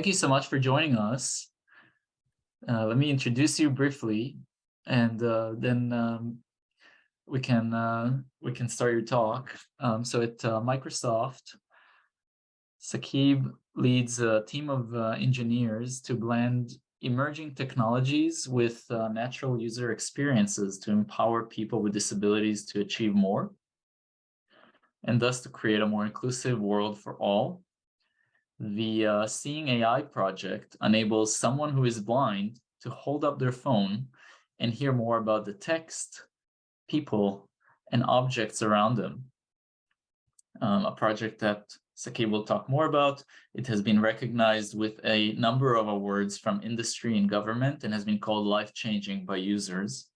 Thank you so much for joining us. Let me introduce you briefly, and then we can start your talk. So at Microsoft, Saqib leads a team of engineers to blend emerging technologies with natural user experiences to empower people with disabilities to achieve more, and thus to create a more inclusive world for all. The Seeing AI project enables someone who is blind to hold up their phone and hear more about the text, people, and objects around them. A project that Saqib will talk more about. It has been recognized with a number of awards from industry and government and has been called life-changing by users.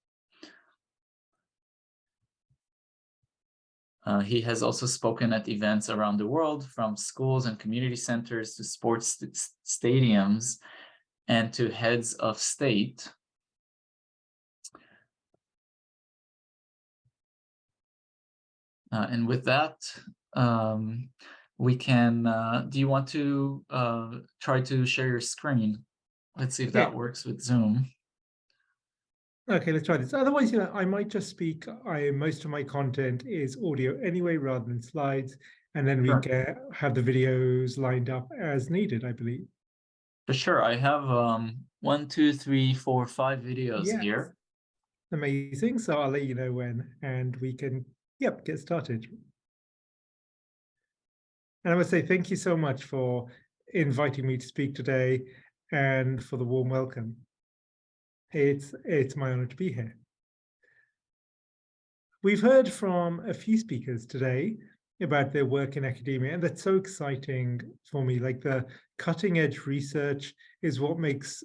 He has also spoken at events around the world, from schools and community centers to sports stadiums and to heads of state. And with that, we can, do you want to try to share your screen? Let's see if that works with Zoom. Okay, let's try this. Otherwise, I might just speak. Most of my content is audio anyway, rather than slides, and then we can have the videos lined up as needed, I believe. For sure. I have 1, 2, 3, 4, 5 videos here. Amazing. So I'll let you know when, and we can, get started. And I must say thank you so much for inviting me to speak today and for the warm welcome. It's my honor to be here. We've heard from a few speakers today about their work in academia, and that's so exciting for me. Like, the cutting edge research is what makes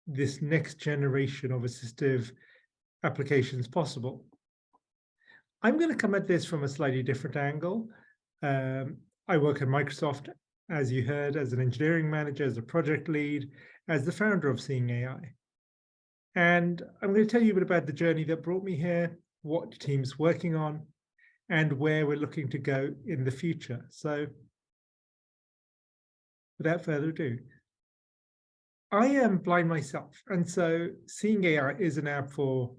this next generation of assistive applications possible. I'm going to come at this from a slightly different angle. I work at Microsoft, as you heard, as an engineering manager, as a project lead, as the founder of Seeing AI. And I'm going to tell you a bit about the journey that brought me here, what the team's working on, and where we're looking to go in the future. So without further ado, I am blind myself. And so Seeing AI is an app for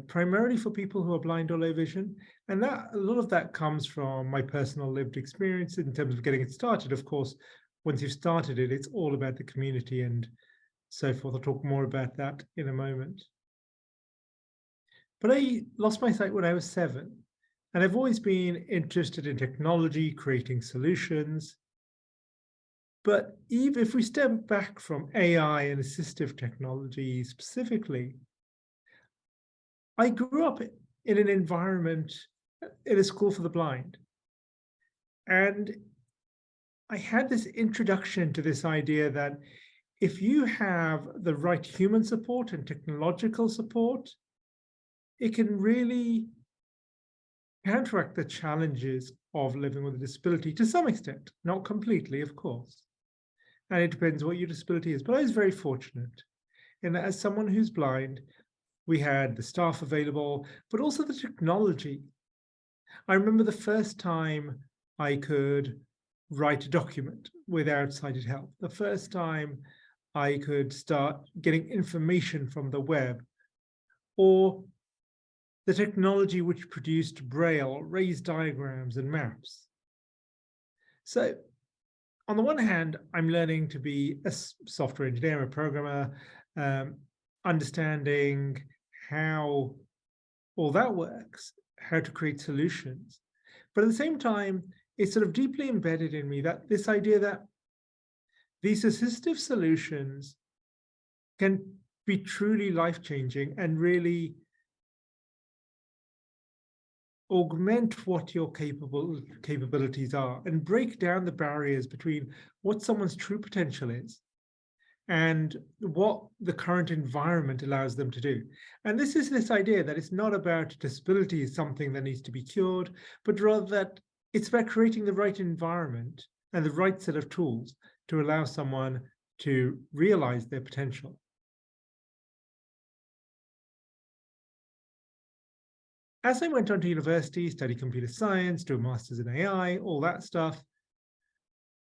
primarily for people who are blind or low vision. And a lot of that comes from my personal lived experience in terms of getting it started. Of course, once you've started it, it's all about the community and so forth. I'll talk more about that in a moment. But I lost my sight when I was 7, and I've always been interested in technology, creating solutions. But even if we step back from AI and assistive technology specifically, I grew up in an environment in a school for the blind. And I had this introduction to this idea that if you have the right human support and technological support, it can really counteract the challenges of living with a disability to some extent, not completely, of course. And it depends what your disability is. But I was very fortunate in that, as someone who's blind, we had the staff available, but also the technology. I remember the first time I could write a document without sighted help, the first time I could start getting information from the web, or the technology which produced Braille, raised diagrams, and maps. So on the one hand, I'm learning to be a software engineer, a programmer, understanding how all that works, how to create solutions. But at the same time, it's sort of deeply embedded in me that this idea that these assistive solutions can be truly life-changing and really augment what your capabilities are and break down the barriers between what someone's true potential is and what the current environment allows them to do. And this is this idea that it's not about disability as something that needs to be cured, but rather that it's about creating the right environment and the right set of tools to allow someone to realize their potential. As I went on to university, study computer science, do a master's in AI, all that stuff,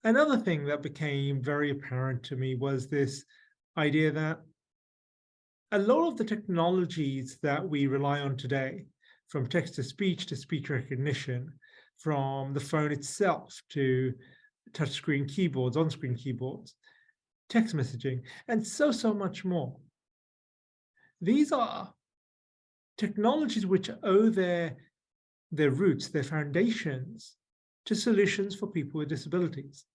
Another thing that became very apparent to me was this idea that a lot of the technologies that we rely on today, from text to speech recognition, from the phone itself to touchscreen keyboards, on screen keyboards, text messaging, and so much more. These are technologies which owe their roots, their foundations to solutions for people with disabilities.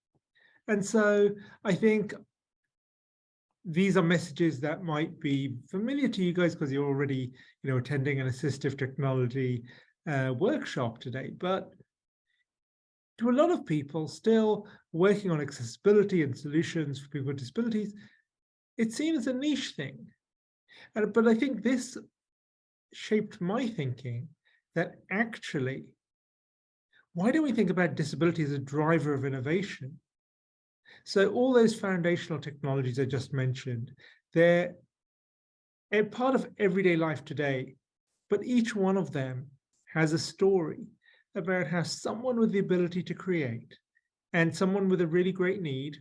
And so I think these are messages that might be familiar to you guys because you're already, attending an assistive technology workshop today. But to a lot of people still working on accessibility and solutions for people with disabilities, it seems a niche thing. But I think this shaped my thinking that actually, why don't we think about disability as a driver of innovation? So all those foundational technologies I just mentioned, they're a part of everyday life today, but each one of them has a story about how someone with the ability to create and someone with a really great need,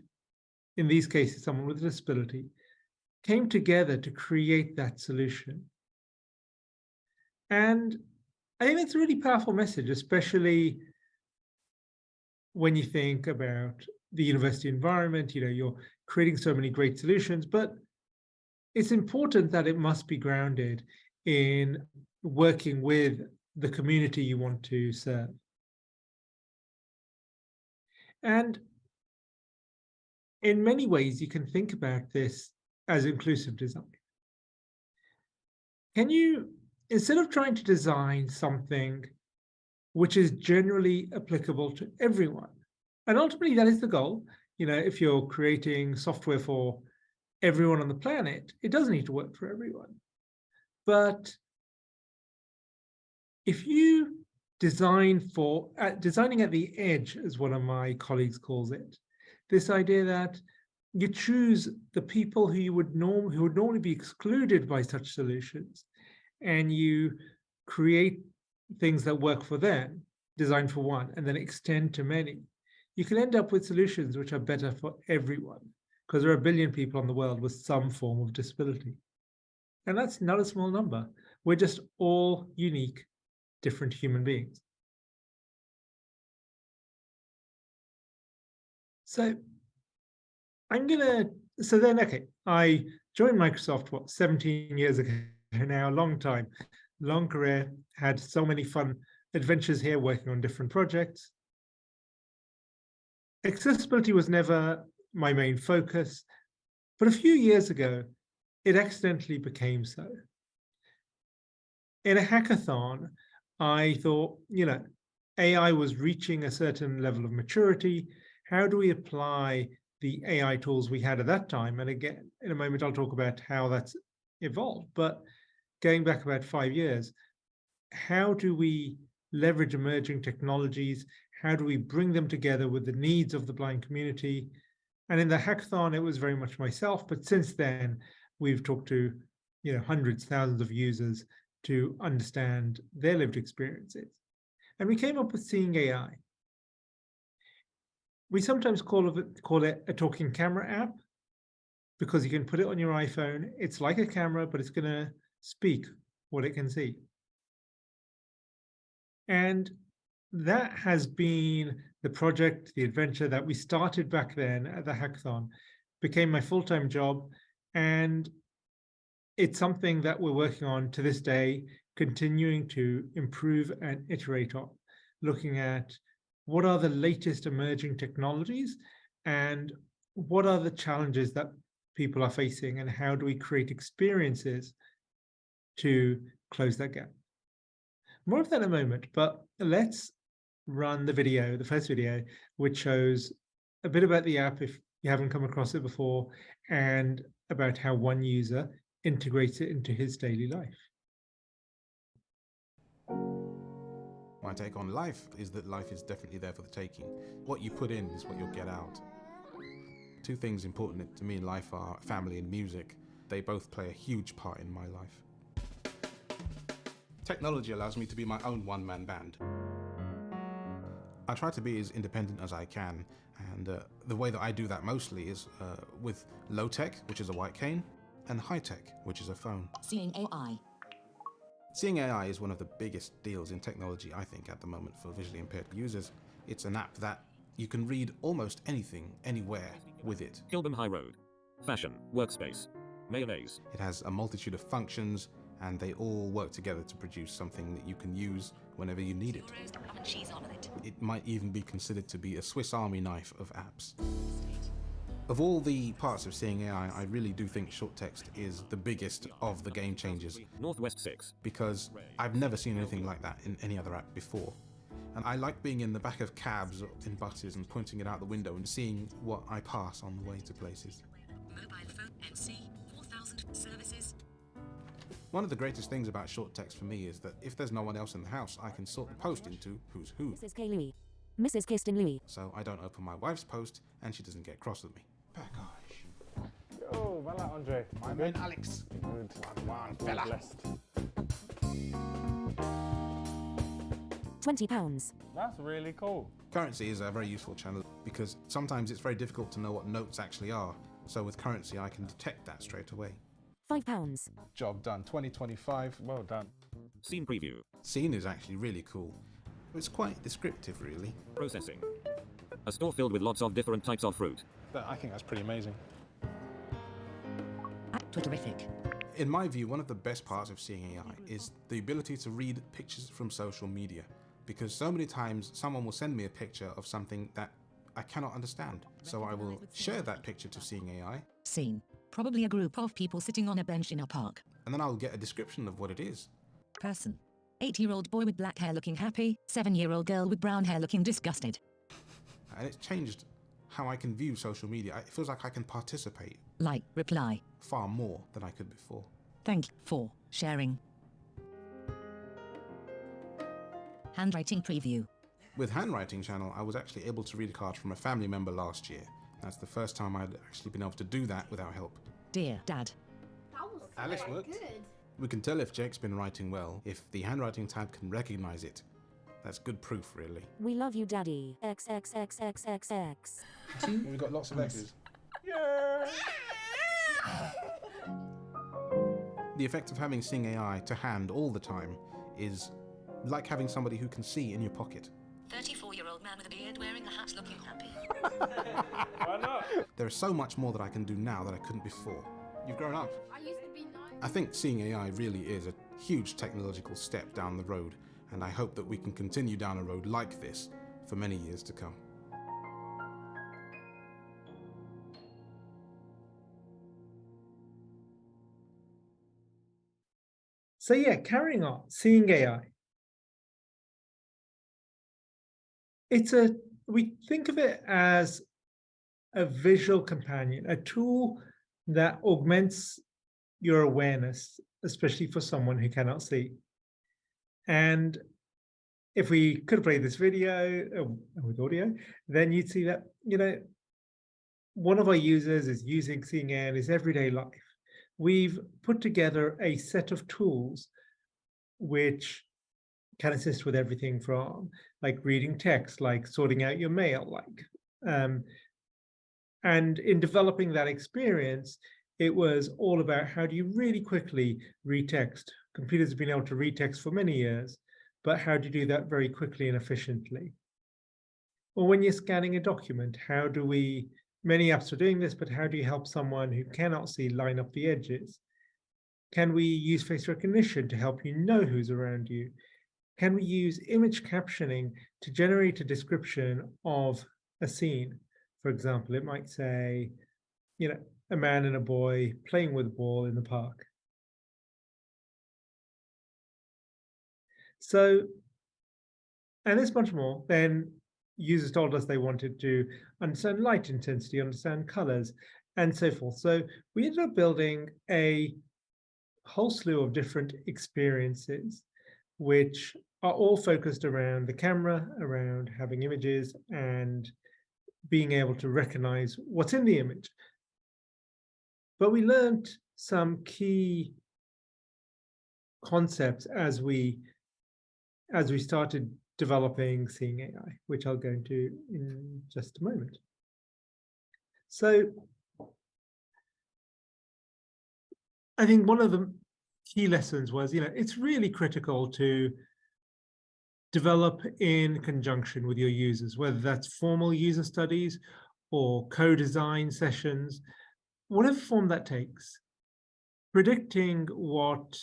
in these cases, someone with a disability, came together to create that solution. And I think that's a really powerful message, especially when you think about the university environment. You're creating so many great solutions, but it's important that it must be grounded in working with the community you want to serve. And in many ways, you can think about this as inclusive design. Can you, instead of trying to design something which is generally applicable to everyone, and ultimately that is the goal, if you're creating software for everyone on the planet, it does need to work for everyone. But if you designing at the edge, as one of my colleagues calls it, this idea that you choose the people who would normally be excluded by such solutions, and you create things that work for them, designed for one, and then extend to many, you can end up with solutions which are better for everyone, because there are 1 billion people in the world with some form of disability. And that's not a small number. We're just all unique, different human beings. So I joined Microsoft, 17 years ago now, a long time, long career, had so many fun adventures here working on different projects. Accessibility was never my main focus, but a few years ago, it accidentally became so. In a hackathon, I thought, AI was reaching a certain level of maturity. How do we apply the AI tools we had at that time? And again, in a moment, I'll talk about how that's evolved. But going back about 5 years, how do we leverage emerging technologies? How do we bring them together with the needs of the blind community? And in the hackathon, it was very much myself. But since then, we've talked to hundreds, thousands of users to understand their lived experiences. And we came up with Seeing AI. We sometimes call it a talking camera app, because you can put it on your iPhone. It's like a camera, but it's going to speak what it can see. And that has been the project, the adventure that we started back then at the hackathon, became my full-time job. And it's something that we're working on to this day, continuing to improve and iterate on, looking at what are the latest emerging technologies and what are the challenges that people are facing, and how do we create experiences to close that gap. More of that in a moment, but let's run the first video, which shows a bit about the app if you haven't come across it before, and about how one user integrates it into his daily life. My take on life is that life is definitely there for the taking. What you put in is what you'll get out. Two things important to me in life are family and music. They both play a huge part in my life. Technology allows me to be my own one-man band. I try to be as independent as I can, and the way that I do that mostly is with low tech, which is a white cane, and high tech, which is a phone. Seeing AI. Seeing AI is one of the biggest deals in technology, I think, at the moment for visually impaired users. It's an app that you can read almost anything, anywhere with it. Kilburn High Road. Fashion. Workspace. Mayonnaise. It has a multitude of functions, and they all work together to produce something that you can use whenever you need it. It might even be considered to be a Swiss Army knife of apps. Of all the parts of Seeing AI, I really do think short text is the biggest of the game changers. Northwest 6. Because I've never seen anything like that in any other app before. And I like being in the back of cabs or in buses and pointing it out the window and seeing what I pass on the way to places. Mobile phone NC 4000 services. One of the greatest things about short text for me is that if there's no one else in the house, I can sort the post into who's who. Mrs. K. Louis. Mrs. Kirsten Louis. So I don't open my wife's post and she doesn't get cross with me. Package. Yo, voilà, Andre. My man Alex. Good. One fella. Blessed. £20. That's really cool. Currency is a very useful channel because sometimes it's very difficult to know what notes actually are. So with currency, I can detect that straight away. £5. Job done. 2025. Well done. Scene preview. Scene is actually really cool. It's quite descriptive, really. Processing. A store filled with lots of different types of fruit. I think that's pretty amazing. Twitterific. In my view, one of the best parts of Seeing AI is the ability to read pictures from social media. Because so many times someone will send me a picture of something that I cannot understand. So I will share that picture to Seeing AI. Scene. Probably a group of people sitting on a bench in a park. And then I'll get a description of what it is. Person. 8-year-old boy with black hair looking happy. 7-year-old girl with brown hair looking disgusted. And it's changed how I can view social media. It feels like I can participate Like, reply. far more than I could before. Thank you for sharing. Handwriting preview. With Handwriting Channel, I was actually able to read a card from a family member last year. That's the first time I'd actually been able to do that without help. Dear Dad. That was Alice very worked. good. We can tell if Jake's been writing well if the handwriting tab can recognize it. That's good proof, really. We love you, Daddy. XXXXXX. We've got lots of X's. The effect of having Seeing AI to hand all the time is like having somebody who can see in your pocket. 34-year-old man with a beard wearing a hat looking happy. Why not? There is so much more that I can do now that I couldn't before. You've grown up. I used to be nice. I think Seeing AI really is a huge technological step down the road, and I hope that we can continue down a road like this for many years to come. So yeah, carrying on, Seeing AI. We think of it as a visual companion, a tool that augments your awareness, especially for someone who cannot see. And if we could play this video with audio, then you'd see that, one of our users is using Seeing AI in his everyday life. We've put together a set of tools which can assist with everything from like reading text, like sorting out your mail, and in developing that experience, it was all about how do you really quickly read text. Computers have been able to read text for many years, but how do you do that very quickly and efficiently? Or when you're scanning a document, many apps are doing this, but how do you help someone who cannot see line up the edges? Can we use face recognition to help you know who's around you? Can we use image captioning to generate a description of a scene? For example, it might say, a man and a boy playing with a ball in the park. So, and there's much more. Then users told us they wanted to understand light intensity, understand colors, and so forth. So we ended up building a whole slew of different experiences, which are all focused around the camera, around having images, and being able to recognize what's in the image. But we learned some key concepts as we started developing Seeing AI, which I'll go into in just a moment. So I think one of the key lessons was, it's really critical to develop in conjunction with your users, whether that's formal user studies or co-design sessions, whatever form that takes. Predicting what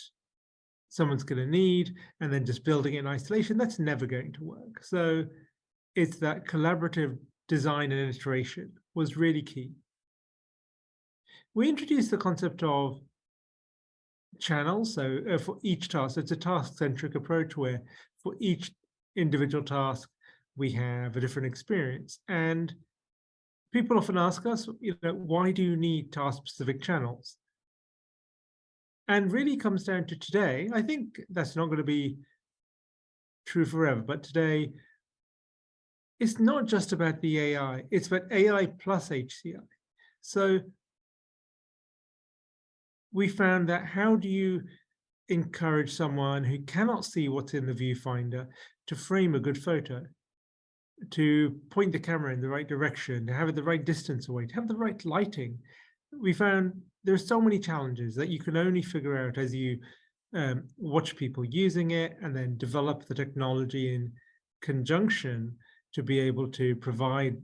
someone's going to need and then just building it in isolation, that's never going to work. So it's that collaborative design and iteration was really key. We introduced the concept of channels. So for each task, it's a task-centric approach where for each individual task, we have a different experience. And people often ask us, why do you need task-specific channels? And really comes down to today. I think that's not going to be true forever, but today, it's not just about the AI, it's about AI plus HCI. So we found that how do you encourage someone who cannot see what's in the viewfinder to frame a good photo, to point the camera in the right direction, to have it the right distance away, to have the right lighting? We found there's so many challenges that you can only figure out as you watch people using it and then develop the technology in conjunction to be able to provide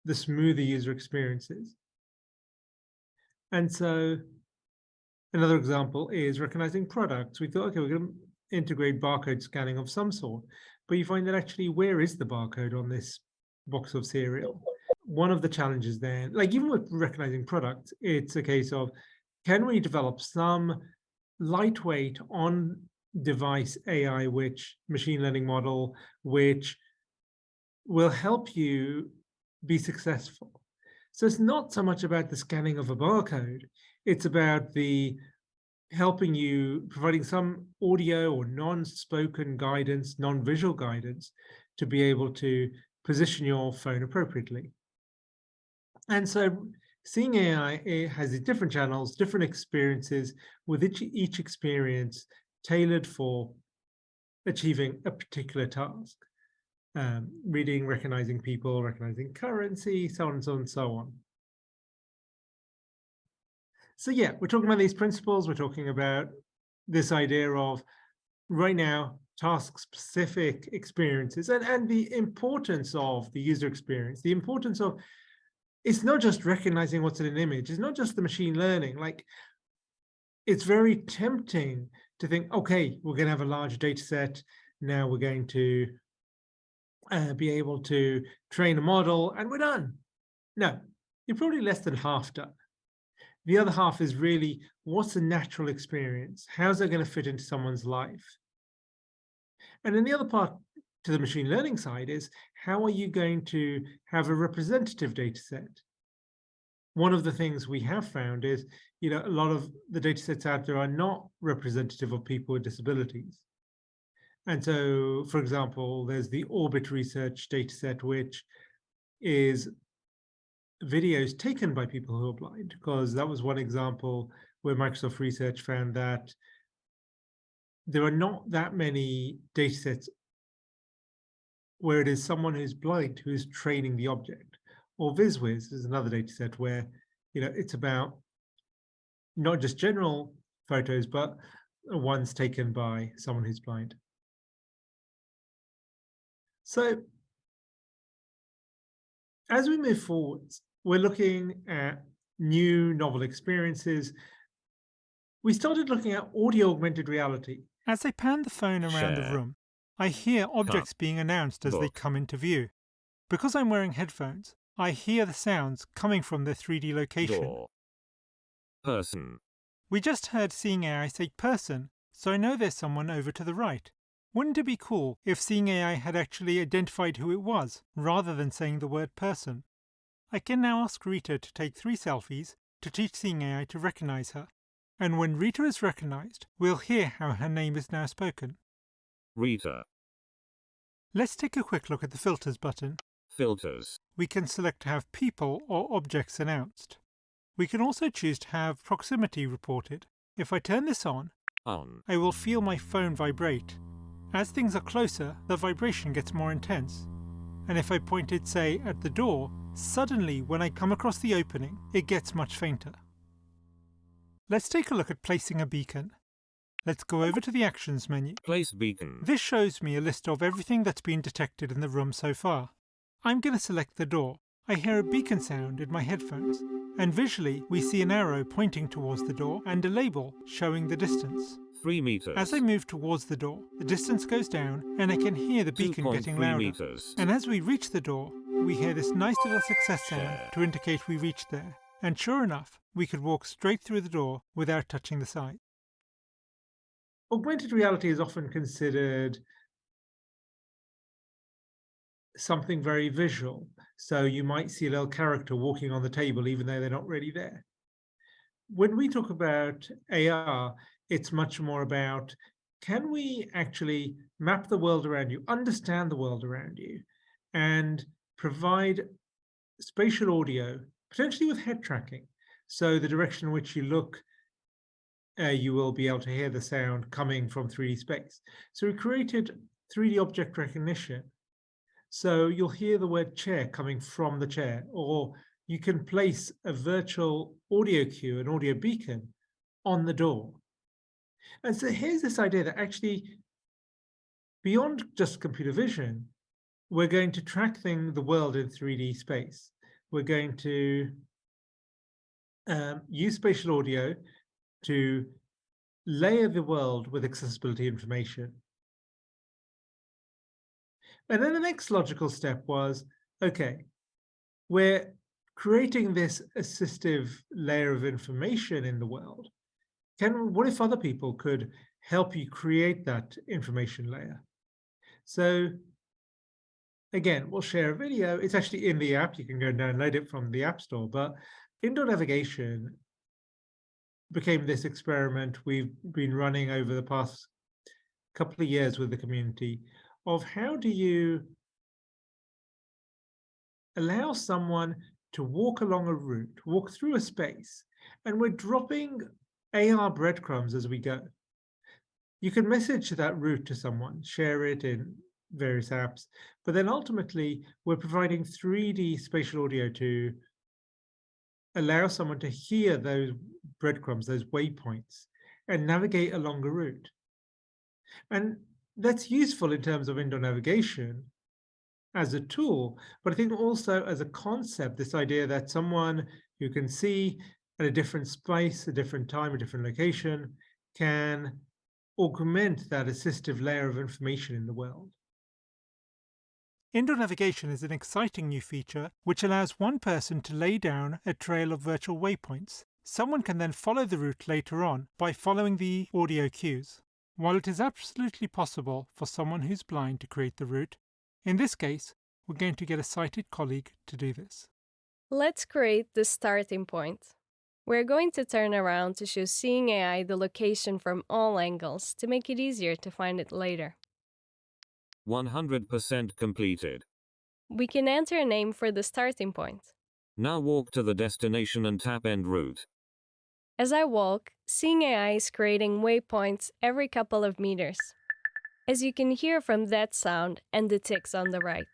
the smoother user experiences. And so another example is recognizing products. We thought, okay, we're going to integrate barcode scanning of some sort, but you find that actually, where is the barcode on this box of cereal? One of the challenges there, like even with recognizing products, it's a case of, can we develop some lightweight on-device AI, which machine learning model, which will help you be successful? So it's not so much about the scanning of a barcode, it's about the helping you, providing some audio or non-spoken guidance, non-visual guidance to be able to position your phone appropriately. And so Seeing AI, it has these different channels, different experiences, with each experience tailored for achieving a particular task. Reading, recognizing people, recognizing currency, so on and so on and so on. So yeah, we're talking about these principles. We're talking about this idea of, right now, task-specific experiences and the importance of the user experience, the importance of, it's not just recognizing what's in an image. It's not just the machine learning. Like, it's very tempting to think, okay, we're going to have a large data set. Now we're going to be able to train a model and we're done. No, you're probably less than half done. The other half is really, what's a natural experience? How's that going to fit into someone's life? And then the other part to the machine learning side is, how are you going to have a representative data set? One of the things we have found is, a lot of the data sets out there are not representative of people with disabilities. And so, for example, there's the Orbit research data set, which is videos taken by people who are blind, because that was one example where Microsoft Research found that there are not that many data sets where it is someone who's blind who is training the object. Or VisWiz is another data set where, it's about not just general photos, but ones taken by someone who's blind. So as we move forwards, we're looking at new novel experiences. We started looking at audio augmented reality. As I pan the phone around the Share. room, I hear objects being announced as they Book. come into view. Because I'm wearing headphones, I hear the sounds coming from their 3D location. Door. Person. We just heard Seeing AI say person, so I know there's someone over to the right. Wouldn't it be cool if Seeing AI had actually identified who it was, rather than saying the word person? I can now ask Rita to take 3 selfies to teach Seeing AI to recognize her. And when Rita is recognized, we'll hear how her name is now spoken. Rita. Let's take a quick look at the Filters button. Filters. We can select to have people or objects announced. We can also choose to have proximity reported. If I turn this on, On. I will feel my phone vibrate. As things are closer, the vibration gets more intense. And if I point it, say, at the door, suddenly when I come across the opening, it gets much fainter. Let's take a look at placing a beacon. Let's go over to the Actions menu. Place beacon. This shows me a list of everything that's been detected in the room so far. I'm going to select the door. I hear a beacon sound in my headphones, and visually we see an arrow pointing towards the door and a label showing the distance. 3 meters. As I move towards the door, the distance goes down and I can hear the beacon getting 2.3 louder. meters. And as we reach the door, we hear this nice little success sound to indicate we reached there. And sure enough, we could walk straight through the door without touching the side. Augmented reality is often considered something very visual. So you might see a little character walking on the table even though they're not really there. When we talk about AR, it's much more about, can we actually map the world around you, understand the world around you, and provide spatial audio, potentially with head tracking. So the direction in which you look, you will be able to hear the sound coming from 3D space. So we created 3D object recognition. So you'll hear the word chair coming from the chair, or you can place a virtual audio cue, an audio beacon, on the door. And so here's this idea that actually, beyond just computer vision, we're going to track the world in 3D space. We're going to use spatial audio to layer the world with accessibility information. And then the next logical step was, okay, we're creating this assistive layer of information in the world. What if other people could help you create that information layer? So again, we'll share a video. It's actually in the app. You can go and download it from the App Store. But indoor navigation became this experiment we've been running over the past couple of years with the community of how do you allow someone to walk along a route, walk through a space, and we're dropping AR breadcrumbs as we go. You can message that route to someone, share it in various apps, but then ultimately we're providing 3D spatial audio to allow someone to hear those breadcrumbs, those waypoints, and navigate along a route. And that's useful in terms of indoor navigation as a tool, but I think also as a concept, this idea that someone who can see at a different space, a different time, a different location, can augment that assistive layer of information in the world. Indoor navigation is an exciting new feature which allows one person to lay down a trail of virtual waypoints. Someone can then follow the route later on by following the audio cues. While it is absolutely possible for someone who's blind to create the route, in this case, we're going to get a sighted colleague to do this. Let's create the starting point. We're going to turn around to show Seeing AI the location from all angles to make it easier to find it later. 100% completed. We can enter a name for the starting point. Now walk to the destination and tap End Route. As I walk, Seeing AI is creating waypoints every couple of meters, as you can hear from that sound and the ticks on the right.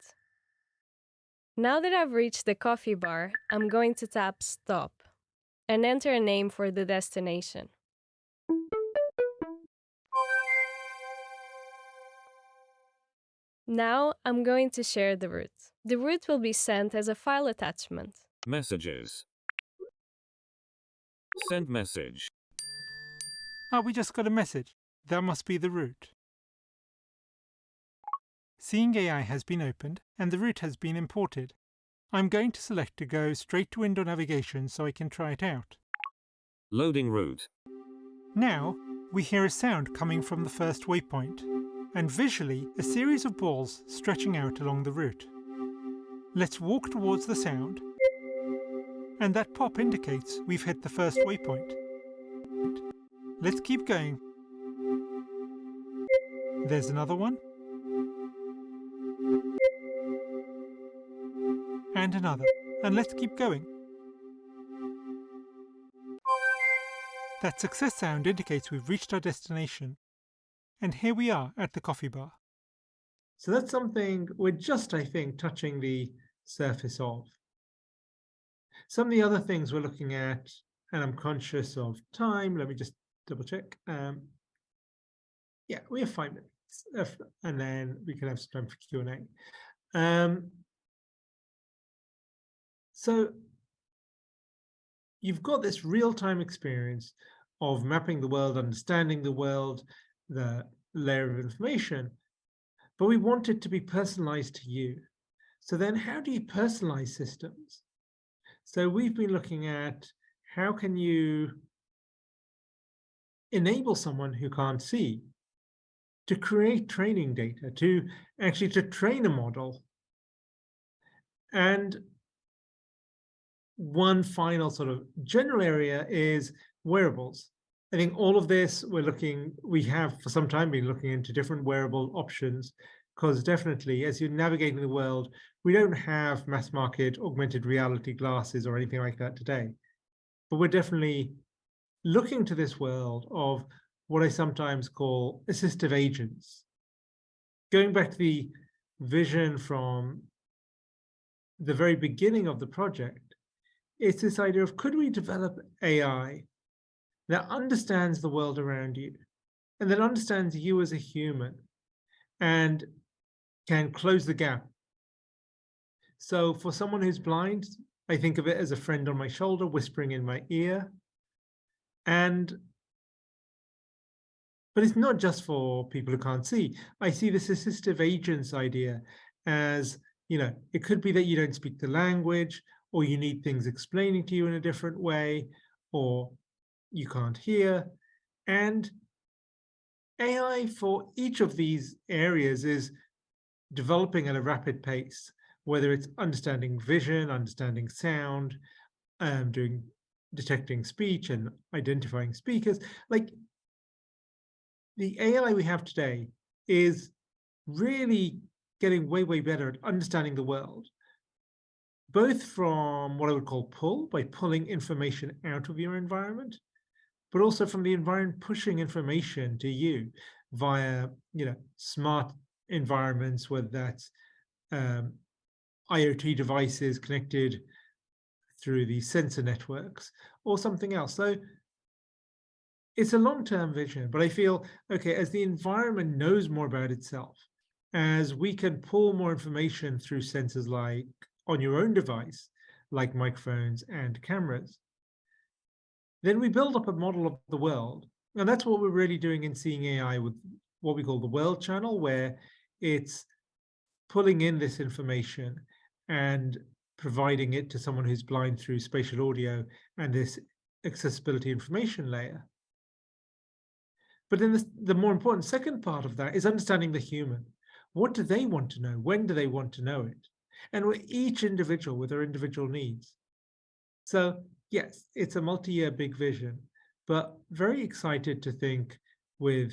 Now that I've reached the coffee bar, I'm going to tap Stop and enter a name for the destination. Now I'm going to share the route. The route will be sent as a file attachment. Messages. Send message. Ah, we just got a message. That must be the route. Seeing AI has been opened and the route has been imported. I'm going to select to go straight to indoor navigation so I can try it out. Loading route. Now, we hear a sound coming from the first waypoint, and visually a series of balls stretching out along the route. Let's walk towards the sound, and that pop indicates we've hit the first waypoint. Let's keep going. There's another one. And another. And let's keep going. That success sound indicates we've reached our destination. And here we are at the coffee bar. So that's something we're just, I think, touching the surface of. Some of the other things we're looking at, and I'm conscious of time, let me just double check. Yeah, we have 5 minutes, and then we can have some time for Q&A. So you've got this real-time experience of mapping the world, understanding the world, the layer of information, but we want it to be personalized to you. So then how do you personalize systems? So we've been looking at how can you enable someone who can't see to create training data, to actually to train a model. And one final sort of general area is wearables. I think all of this we have for some time been looking into different wearable options, because definitely as you're navigating the world, we don't have mass market augmented reality glasses or anything like that today. But we're definitely looking to this world of what I sometimes call assistive agents. Going back to the vision from the very beginning of the project, it's this idea of, could we develop AI that understands the world around you and that understands you as a human and can close the gap? So for someone who's blind, I think of it as a friend on my shoulder, whispering in my ear. But it's not just for people who can't see. I see this assistive agents idea as, it could be that you don't speak the language, or you need things explaining to you in a different way, or you can't hear. And AI for each of these areas is developing at a rapid pace, whether it's understanding vision, understanding sound, detecting speech and identifying speakers. Like, the AI we have today is really getting way, way better at understanding the world, both from what I would call pull, by pulling information out of your environment, but also from the environment pushing information to you via, smart environments, whether that's IoT devices connected through the sensor networks or something else. So it's a long-term vision, but I feel, okay, as the environment knows more about itself, as we can pull more information through sensors like on your own device, like microphones and cameras, then we build up a model of the world. And that's what we're really doing in Seeing AI with what we call the World Channel, where it's pulling in this information and providing it to someone who's blind through spatial audio and this accessibility information layer. But then the more important second part of that is understanding the human. What do they want to know? When do they want to know it? And we're each individual with their individual needs. So yes, it's a multi-year big vision, but very excited to think with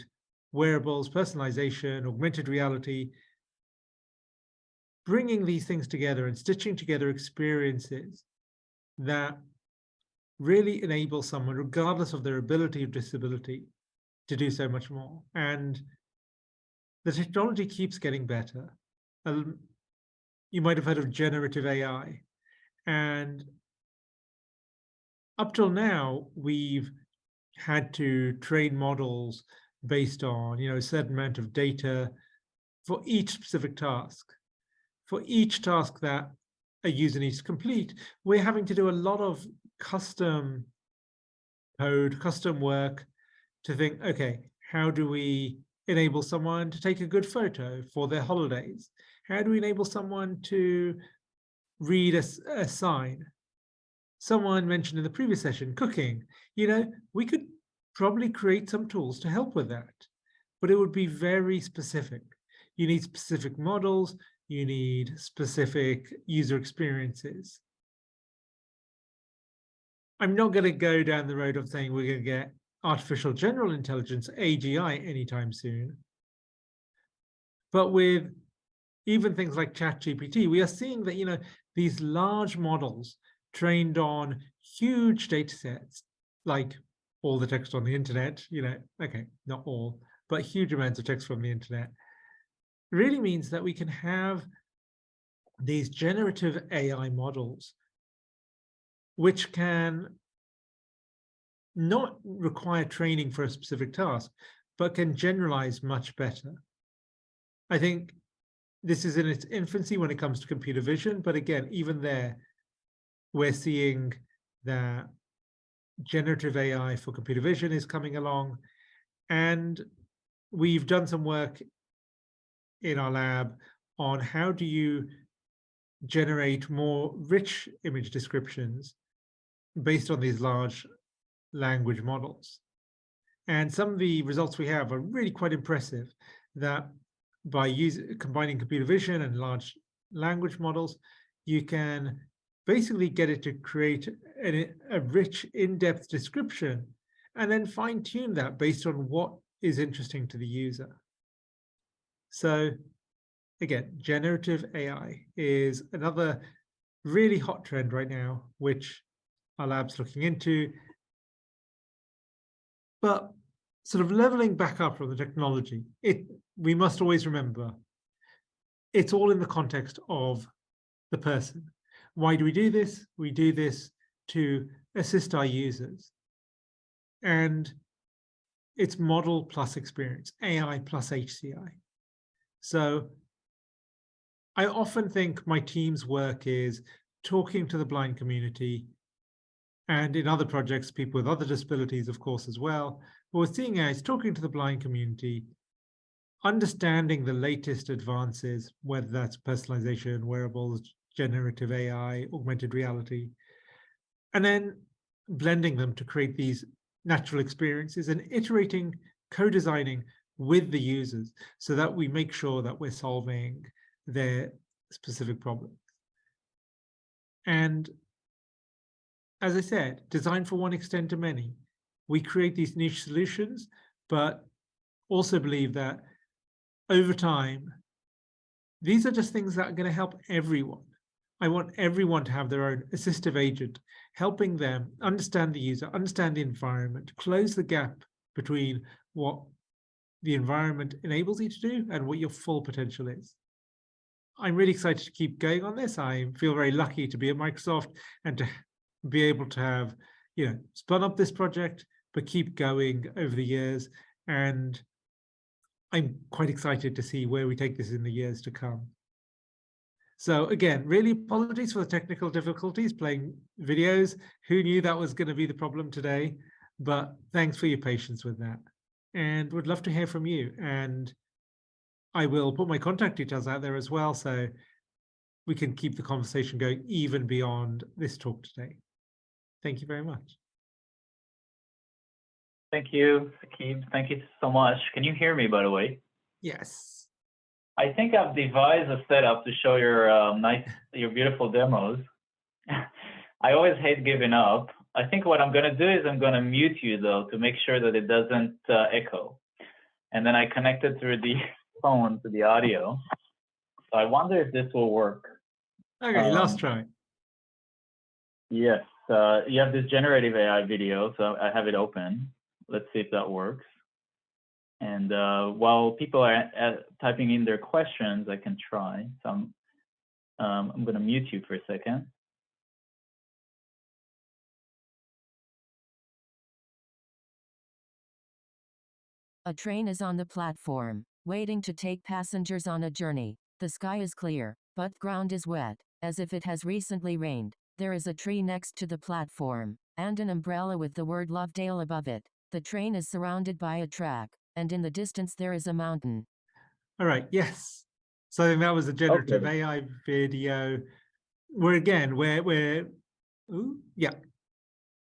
wearables, personalization, augmented reality, bringing these things together and stitching together experiences that really enable someone, regardless of their ability or disability, to do so much more. And the technology keeps getting better. You might have heard of generative AI. And up till now, we've had to train models based on, a certain amount of data for each specific task. For each task that a user needs to complete, we're having to do a lot of custom code, custom work to think, okay, how do we enable someone to take a good photo for their holidays? How do we enable someone to read a sign? Someone mentioned in the previous session, cooking. We could probably create some tools to help with that, but it would be very specific. You need specific models, you need specific user experiences. I'm not going to go down the road of saying we're going to get artificial general intelligence, AGI, anytime soon. But with even things like ChatGPT, we are seeing that, these large models trained on huge data sets, like all the text on the internet, okay, not all, but huge amounts of text from the internet, really means that we can have these generative AI models which can not require training for a specific task, but can generalize much better. I think this is in its infancy when it comes to computer vision, but again, even there, we're seeing that generative AI for computer vision is coming along, and we've done some work in our lab on how do you generate more rich image descriptions based on these large language models. And some of the results we have are really quite impressive, that by combining computer vision and large language models, you can basically get it to create a rich, in-depth description and then fine-tune that based on what is interesting to the user. So again, generative AI is another really hot trend right now, which our lab's looking into. But sort of leveling back up from the technology, we must always remember it's all in the context of the person. Why do we do this? We do this to assist our users. And it's model plus experience, AI plus HCI. So I often think my team's work is talking to the blind community, and in other projects, people with other disabilities, of course, as well. But we're seeing AI is talking to the blind community, understanding the latest advances, whether that's personalization, wearables, generative AI, augmented reality, and then blending them to create these natural experiences and iterating, co-designing with the users so that we make sure that we're solving their specific problems. And as I said, design for one, extend to many. We create these niche solutions, but also believe that over time, these are just things that are going to help everyone. I want everyone to have their own assistive agent, helping them understand the user, understand the environment, close the gap between what the environment enables you to do and what your full potential is. I'm really excited to keep going on this. I feel very lucky to be at Microsoft and to be able to have, spun up this project, but keep going over the years. And I'm quite excited to see where we take this in the years to come. So again, really apologies for the technical difficulties playing videos. Who knew that was going to be the problem today? But thanks for your patience with that. And would love to hear from you. And I will put my contact details out there as well, so we can keep the conversation going even beyond this talk today. Thank you very much. Thank you, Saqib. Thank you so much. Can you hear me, by the way? Yes. I think I've devised a setup to show your your beautiful demos. I always hate giving up. I think what I'm going to do is I'm going to mute you, though, to make sure that it doesn't echo. And then I connect it through the phone to the audio. So I wonder if this will work. Okay, last try. Yes, you have this generative AI video, so I have it open. Let's see if that works. And while people are typing in their questions, I can try. So I'm going to mute you for a second. A train is on the platform, waiting to take passengers on a journey. The sky is clear, but ground is wet, as if it has recently rained. There is a tree next to the platform, and an umbrella with the word Lovedale above it. The train is surrounded by a track, and in the distance there is a mountain. All right, yes. So that was a generative AI video. Yeah.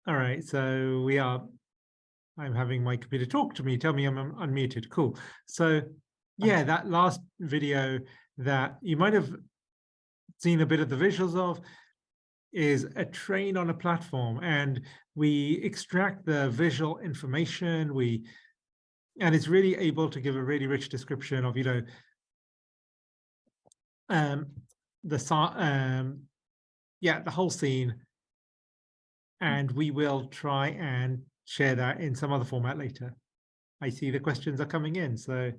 All right, so I'm having my computer talk to me, tell me I'm unmuted. Cool. So yeah, that last video that you might have seen a bit of the visuals of is a train on a platform, and we extract the visual information, and it's really able to give a really rich description of, the whole scene. And we will try and share that in some other format later. I see the questions are coming in, so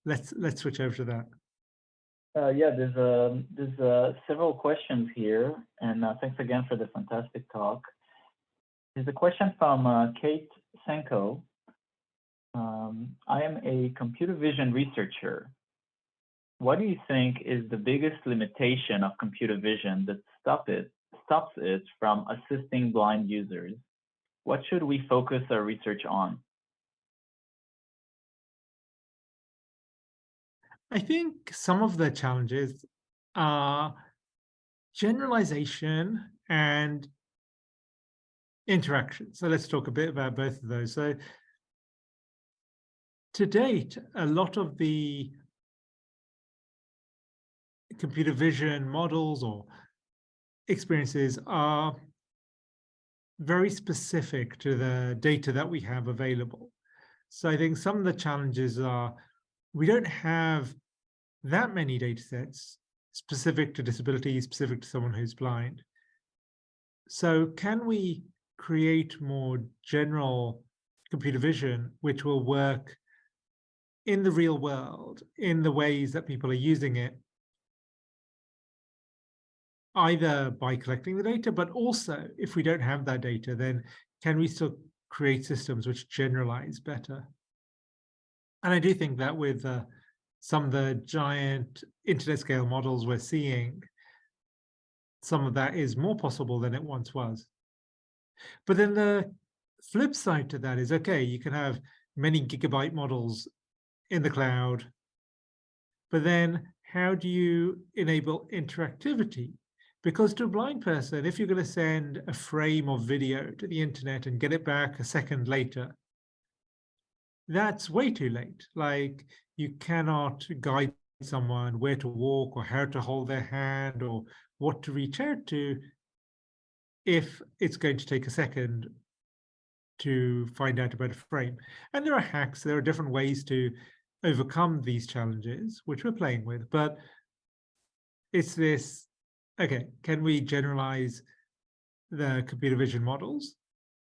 let's switch over to that. Yeah, there's several questions here, and thanks again for the fantastic talk. There's a question from Kate Senko. I am a computer vision researcher. What do you think is the biggest limitation of computer vision that stops it from assisting blind users? What should we focus our research on? I think some of the challenges are generalization and interaction. So let's talk a bit about both of those. So to date, a lot of the computer vision models or experiences are very specific to the data that we have available. So I think some of the challenges are we don't have that many data sets specific to disability, specific to someone who's blind. So can we create more general computer vision which will work in the real world in the ways that people are using it, either by collecting the data, but also if we don't have that data, then can we still create systems which generalize better? And I do think that with some of the giant internet scale models we're seeing, some of that is more possible than it once was. But then the flip side to that is, okay, you can have many gigabyte models in the cloud, but then how do you enable interactivity? Because to a blind person, if you're going to send a frame of video to the internet and get it back a second later, that's way too late. Like, you cannot guide someone where to walk or how to hold their hand or what to reach out to if it's going to take a second to find out about a frame. And there are hacks, there are different ways to overcome these challenges, which we're playing with, but it's this, okay, can we generalize the computer vision models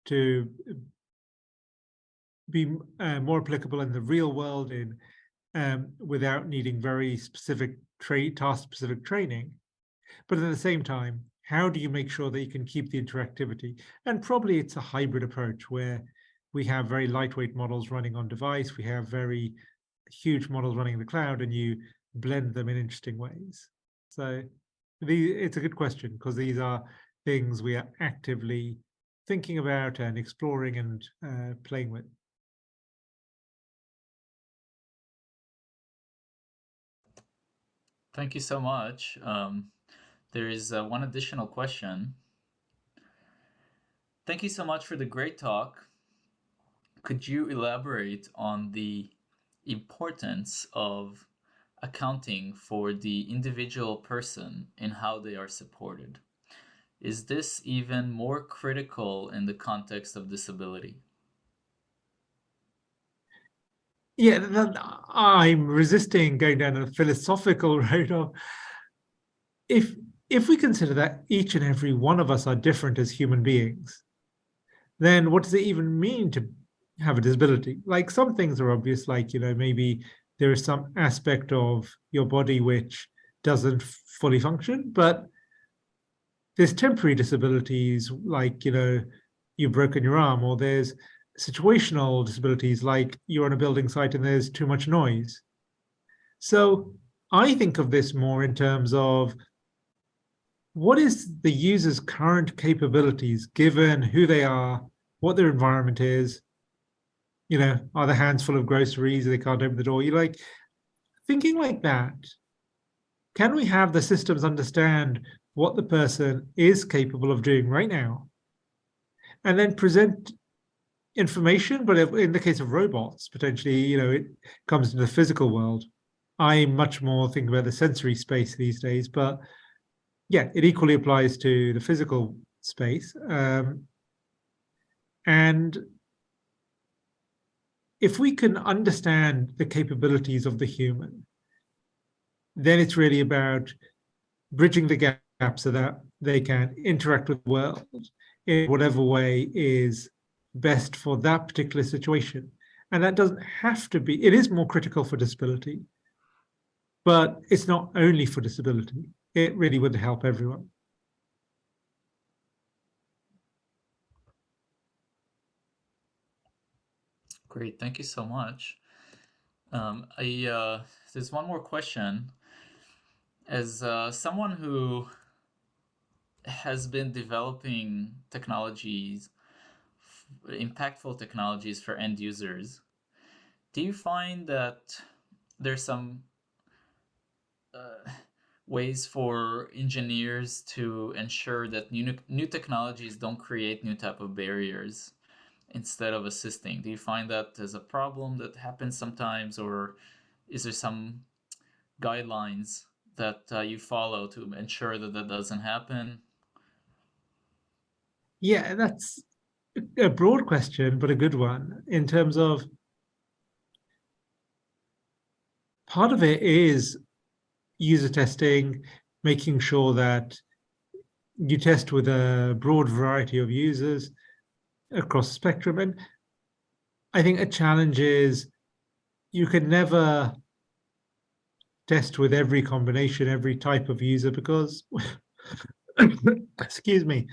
to be more applicable in the real world in without needing very specific task-specific training? But at the same time, how do you make sure that you can keep the interactivity? And probably it's a hybrid approach where we have very lightweight models running on device, we have very huge models running in the cloud, and you blend them in interesting ways. So it's a good question, because these are things we are actively thinking about and exploring and playing with. Thank you so much. There is one additional question. Thank you so much for the great talk. Could you elaborate on the importance of accounting for the individual person in how they are supported? Is this even more critical in the context of disability? Yeah, I'm resisting going down a philosophical road of if we consider that each and every one of us are different as human beings, then what does it even mean to have a disability? Like, some things are obvious, like, maybe there is some aspect of your body which doesn't fully function, but there's temporary disabilities, like, you've broken your arm, or there's situational disabilities, like you're on a building site and there's too much noise. So I think of this more in terms of what is the user's current capabilities given who they are, what their environment is, are their hands full of groceries, they can't open the door. You like thinking like that. Can we have the systems understand what the person is capable of doing right now, and then present information? But in the case of robots, potentially, it comes into the physical world. I much more think about the sensory space these days, but yeah, it equally applies to the physical space. And if we can understand the capabilities of the human, then it's really about bridging the gap so that they can interact with the world in whatever way is best for that particular situation. And that doesn't have to be, it is more critical for disability, but it's not only for disability. It really would help everyone. Great, thank you so much. There's one more question. As someone who has been developing technologies, impactful technologies for end users, do you find that there's some ways for engineers to ensure that new technologies don't create new type of barriers instead of assisting? Do you find that there's a problem that happens sometimes, or is there some guidelines that you follow to ensure that that doesn't happen? Yeah, that's a broad question, but a good one in terms of part of it is user testing, making sure that you test with a broad variety of users across the spectrum. And I think a challenge is you can never test with every combination, every type of user, because, excuse me,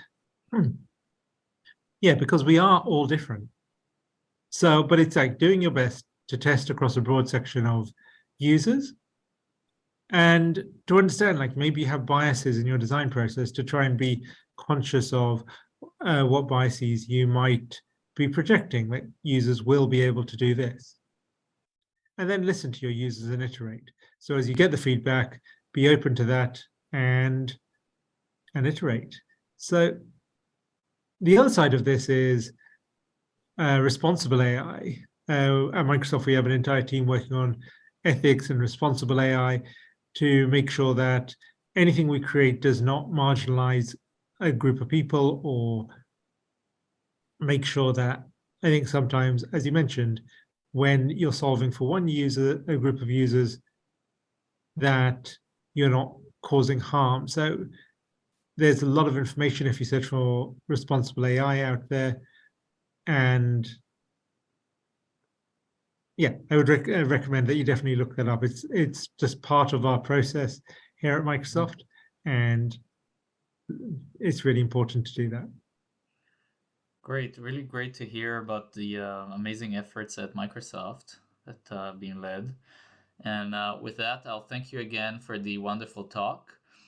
yeah, because we are all different. So, but it's like doing your best to test across a broad section of users and to understand, like maybe you have biases in your design process, to try and be conscious of what biases you might be projecting, that users will be able to do this. And then listen to your users and iterate. So as you get the feedback, be open to that and iterate. So the other side of this is responsible AI. At Microsoft, we have an entire team working on ethics and responsible AI to make sure that anything we create does not marginalize a group of people, or make sure that, I think sometimes, as you mentioned, when you're solving for one user, a group of users, that you're not causing harm. So there's a lot of information if you search for responsible AI out there. And yeah, I would recommend that you definitely look that up. It's just part of our process here at Microsoft, and it's really important to do that. Great, really great to hear about the amazing efforts at Microsoft that being led. And with that, I'll thank you again for the wonderful talk.